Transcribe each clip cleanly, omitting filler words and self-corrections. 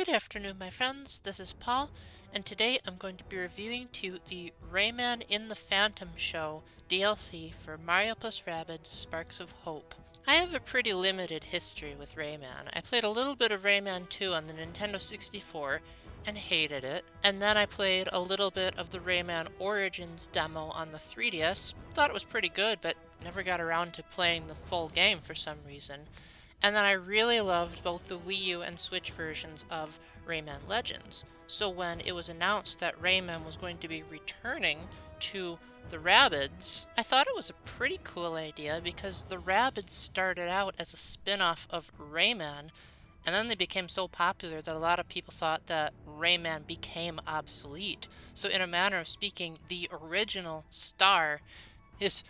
Good afternoon, my friends. This is Paul, and today I'm going to be reviewing the Rayman in the Phantom Show DLC for Mario+Rabbids Sparks of Hope. I have a pretty limited history with Rayman. I played a little bit of Rayman 2 on the Nintendo 64 and hated it, and then I played a little bit of the Rayman Origins demo on the 3DS, thought it was pretty good, but never got around to playing the full game for some reason. And then I really loved both the Wii U and Switch versions of Rayman Legends. So when it was announced that Rayman was going to be returning to the Rabbids, I thought it was a pretty cool idea because the Rabbids started out as a spin-off of Rayman, and then they became so popular that a lot of people thought that Rayman became obsolete. So in a manner of speaking, the original star is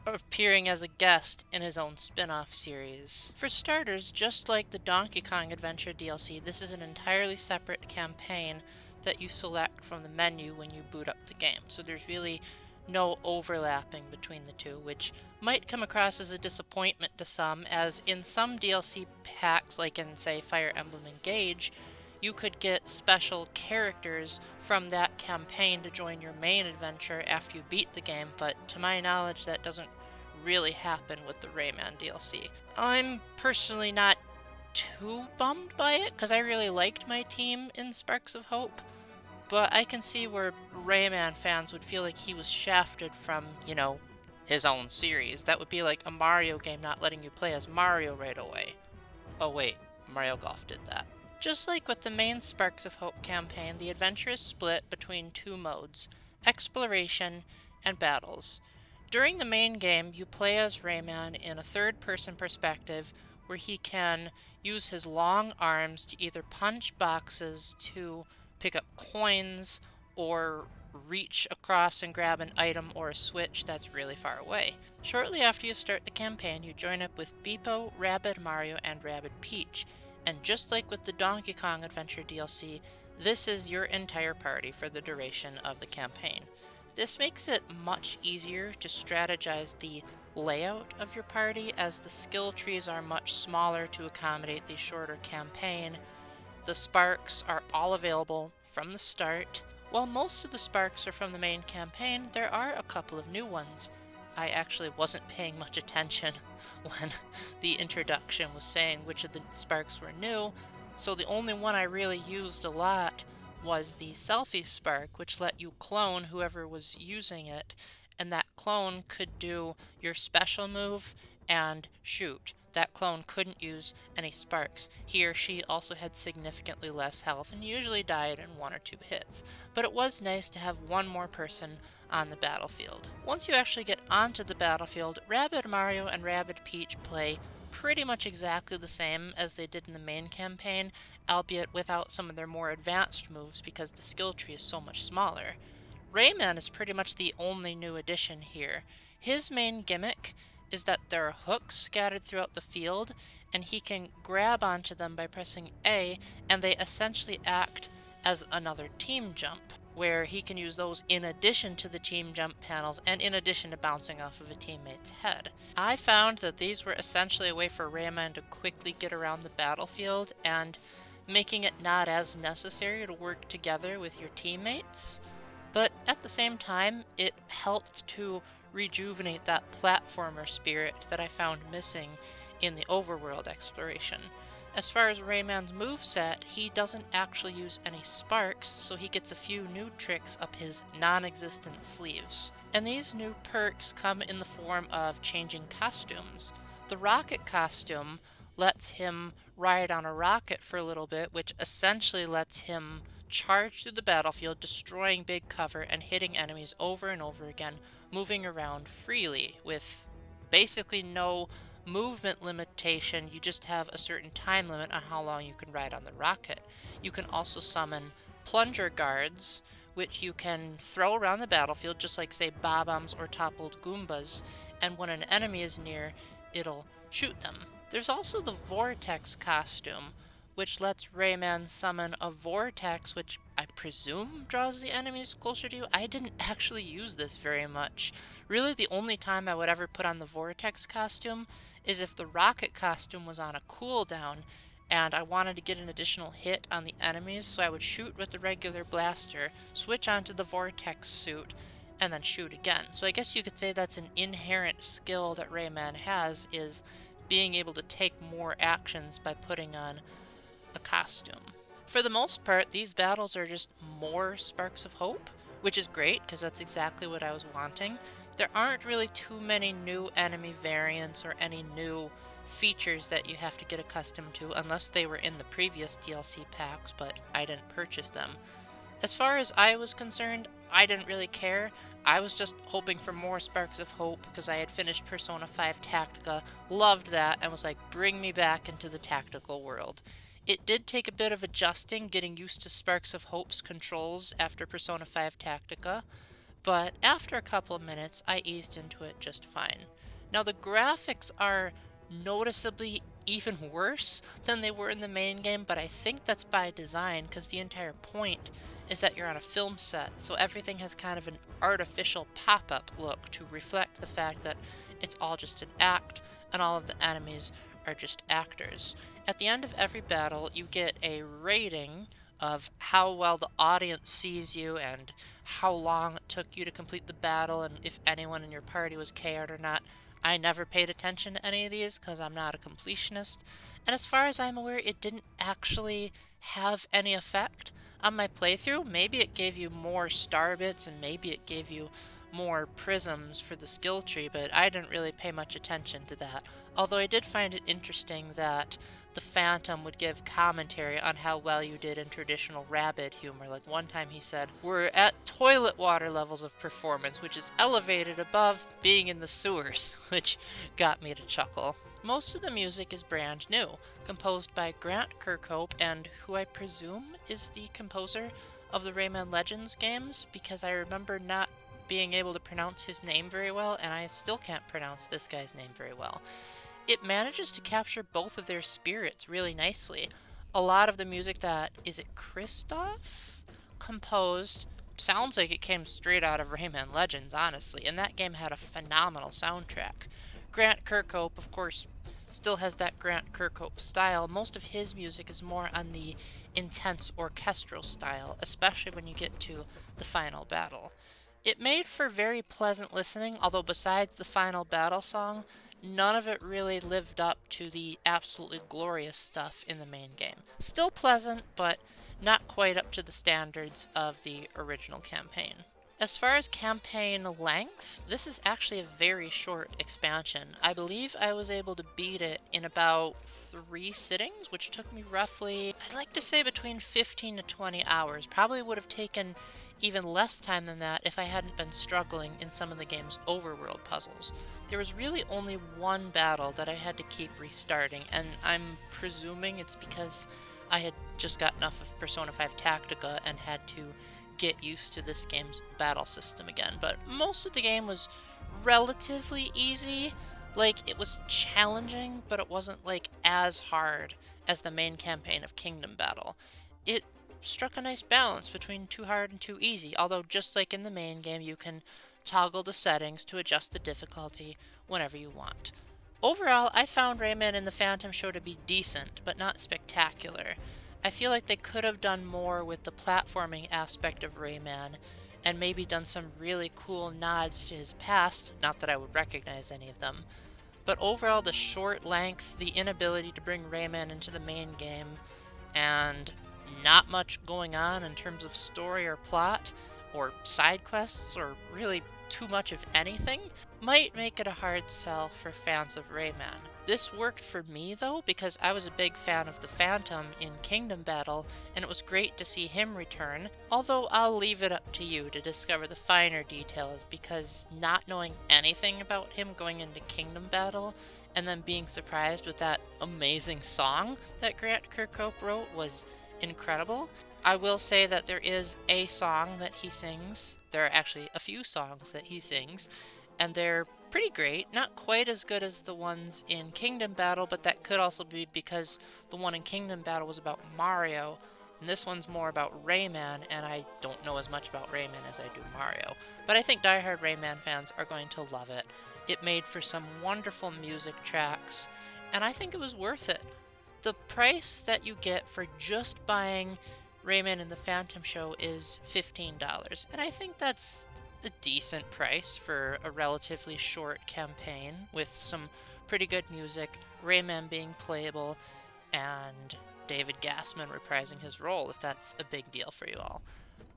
appearing as a guest in his own spin-off series. For starters, just like the Donkey Kong Adventure DLC, this is an entirely separate campaign that you select from the menu when you boot up the game. So there's really no overlapping between the two, which might come across as a disappointment to some, as in some DLC packs, like in, say, Fire Emblem Engage, you could get special characters from that campaign to join your main adventure after you beat the game, but to my knowledge that doesn't really happen with the Rayman DLC. I'm personally not too bummed by it, because I really liked my team in Sparks of Hope, but I can see where Rayman fans would feel like he was shafted from, his own series. That would be like a Mario game not letting you play as Mario right away. Oh wait, Mario Golf did that. Just like with the main Sparks of Hope campaign, the adventure is split between two modes, exploration and battles. During the main game, you play as Rayman in a third-person perspective where he can use his long arms to either punch boxes to pick up coins or reach across and grab an item or a switch that's really far away. Shortly after you start the campaign, you join up with Beepo, Rabbid Mario, and Rabbid Peach. And just like with the Donkey Kong Adventure DLC, this is your entire party for the duration of the campaign. This makes it much easier to strategize the layout of your party, as the skill trees are much smaller to accommodate the shorter campaign. The sparks are all available from the start. While most of the sparks are from the main campaign, there are a couple of new ones. I actually wasn't paying much attention when the introduction was saying which of the sparks were new, so the only one I really used a lot was the selfie spark, which let you clone whoever was using it, and that clone could do your special move and shoot. That clone couldn't use any sparks. He or she also had significantly less health and usually died in 1 or 2 hits, but it was nice to have one more person on the battlefield. Once you actually get onto the battlefield, Rabbid Mario and Rabbid Peach play pretty much exactly the same as they did in the main campaign, albeit without some of their more advanced moves because the skill tree is so much smaller. Rayman is pretty much the only new addition here. His main gimmick is that there are hooks scattered throughout the field, and he can grab onto them by pressing A, and they essentially act as another team jump, where he can use those in addition to the team jump panels and in addition to bouncing off of a teammate's head. I found that these were essentially a way for Rayman to quickly get around the battlefield and making it not as necessary to work together with your teammates, but at the same time, it helped to rejuvenate that platformer spirit that I found missing in the overworld exploration. As far as Rayman's moveset, he doesn't actually use any sparks, so he gets a few new tricks up his non-existent sleeves. And these new perks come in the form of changing costumes. The rocket costume lets him ride on a rocket for a little bit, which essentially lets him charge through the battlefield, destroying big cover and hitting enemies over and over again, moving around freely with basically no movement limitation. You just have a certain time limit on how long you can ride on the rocket. You can also summon plunger guards, which you can throw around the battlefield just like, say, bob-ombs or toppled Goombas, and when an enemy is near, it'll shoot them. There's also the Vortex costume, which lets Rayman summon a vortex, which I presume draws the enemies closer to you. I didn't actually use this very much. Really, the only time I would ever put on the vortex costume is if the rocket costume was on a cooldown, and I wanted to get an additional hit on the enemies, so I would shoot with the regular blaster, switch onto the vortex suit, and then shoot again. So I guess you could say that's an inherent skill that Rayman has, is being able to take more actions by putting on a costume. For the most part, these battles are just more Sparks of Hope, which is great because that's exactly what I was wanting. There aren't really too many new enemy variants or any new features that you have to get accustomed to unless they were in the previous DLC packs, but I didn't purchase them. As far as I was concerned, I didn't really care. I was just hoping for more Sparks of Hope because I had finished Persona 5 Tactica, loved that, and was like, bring me back into the tactical world. It did take a bit of adjusting, getting used to Sparks of Hope's controls after Persona 5 Tactica, but after a couple of minutes, I eased into it just fine. Now, the graphics are noticeably even worse than they were in the main game, but I think that's by design because the entire point is that you're on a film set, so everything has kind of an artificial pop-up look to reflect the fact that it's all just an act and all of the enemies are just actors. At the end of every battle, you get a rating of how well the audience sees you and how long it took you to complete the battle and if anyone in your party was KO'd or not. I never paid attention to any of these because I'm not a completionist, and as far as I'm aware, it didn't actually have any effect on my playthrough. Maybe it gave you more star bits and maybe it gave you more prisms for the skill tree, but I didn't really pay much attention to that. Although I did find it interesting that the Phantom would give commentary on how well you did in traditional Rabbid humor. Like one time he said, "We're at toilet water levels of performance, which is elevated above being in the sewers," which got me to chuckle. Most of the music is brand new, composed by Grant Kirkhope, and who I presume is the composer of the Rayman Legends games, because I remember not being able to pronounce his name very well, and I still can't pronounce this guy's name very well. It manages to capture both of their spirits really nicely. A lot of the music that, is it Christoph composed, sounds like it came straight out of Rayman Legends, honestly, and that game had a phenomenal soundtrack. Grant Kirkhope, of course, still has that Grant Kirkhope style. Most of his music is more on the intense orchestral style, especially when you get to the final battle. It made for very pleasant listening, although besides the final battle song, none of it really lived up to the absolutely glorious stuff in the main game. Still pleasant, but not quite up to the standards of the original campaign. As far as campaign length, this is actually a very short expansion. I believe I was able to beat it in about 3 sittings, which took me roughly, I'd like to say between 15 to 20 hours. Probably would have taken even less time than that if I hadn't been struggling in some of the game's overworld puzzles. There was really only one battle that I had to keep restarting, and I'm presuming it's because I had just gotten off of Persona 5 Tactica and had to get used to this game's battle system again. But most of the game was relatively easy. Like, it was challenging, but it wasn't like as hard as the main campaign of Kingdom Battle. It struck a nice balance between too hard and too easy, although just like in the main game, you can toggle the settings to adjust the difficulty whenever you want. Overall, I found Rayman in the Phantom Show to be decent, but not spectacular. I feel like they could have done more with the platforming aspect of Rayman, and maybe done some really cool nods to his past, not that I would recognize any of them. But overall, the short length, the inability to bring Rayman into the main game, and not much going on in terms of story or plot, or side quests, or really too much of anything, might make it a hard sell for fans of Rayman. This worked for me though, because I was a big fan of the Phantom in Kingdom Battle, and it was great to see him return, although I'll leave it up to you to discover the finer details, because not knowing anything about him going into Kingdom Battle, and then being surprised with that amazing song that Grant Kirkhope wrote was incredible. I will say that there is a song that he sings. There are actually a few songs that he sings, and they're pretty great. Not quite as good as the ones in Kingdom Battle, but that could also be because the one in Kingdom Battle was about Mario, and this one's more about Rayman, and I don't know as much about Rayman as I do Mario. But I think diehard Rayman fans are going to love it. It made for some wonderful music tracks, and I think it was worth it. The price that you get for just buying Rayman and the Phantom Show is $15, and I think that's a decent price for a relatively short campaign with some pretty good music, Rayman being playable, and David Gassman reprising his role if that's a big deal for you all.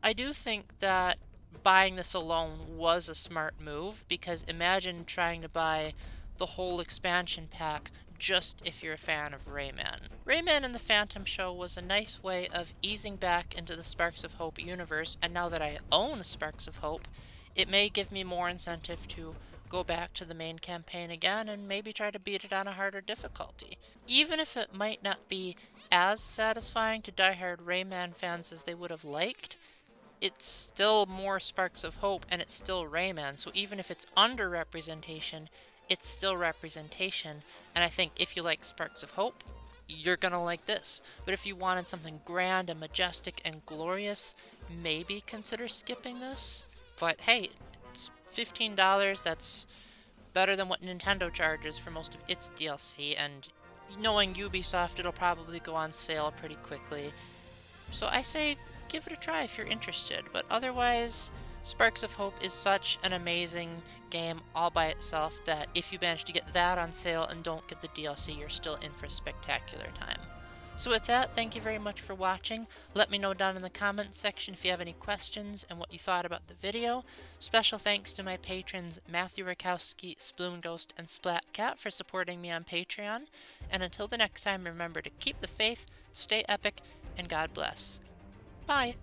I do think that buying this alone was a smart move, because imagine trying to buy the whole expansion pack just if you're a fan of Rayman. Rayman and the Phantom Show was a nice way of easing back into the Sparks of Hope universe, and now that I own Sparks of Hope, it may give me more incentive to go back to the main campaign again and maybe try to beat it on a harder difficulty. Even if it might not be as satisfying to diehard Rayman fans as they would have liked, it's still more Sparks of Hope and it's still Rayman, so even if it's under representation, it's still representation. And I think if you like Sparks of Hope, you're gonna like this. But if you wanted something grand and majestic and glorious, maybe consider skipping this. But hey, it's $15, that's better than what Nintendo charges for most of its DLC, and knowing Ubisoft, it'll probably go on sale pretty quickly. So I say give it a try if you're interested, but otherwise, Sparks of Hope is such an amazing game all by itself that if you manage to get that on sale and don't get the DLC, you're still in for a spectacular time. So with that, thank you very much for watching. Let me know down in the comments section if you have any questions and what you thought about the video. Special thanks to my patrons Matthew Rakowski, Sploon Ghost, and Splatcat for supporting me on Patreon. And until the next time, remember to keep the faith, stay epic, and God bless. Bye!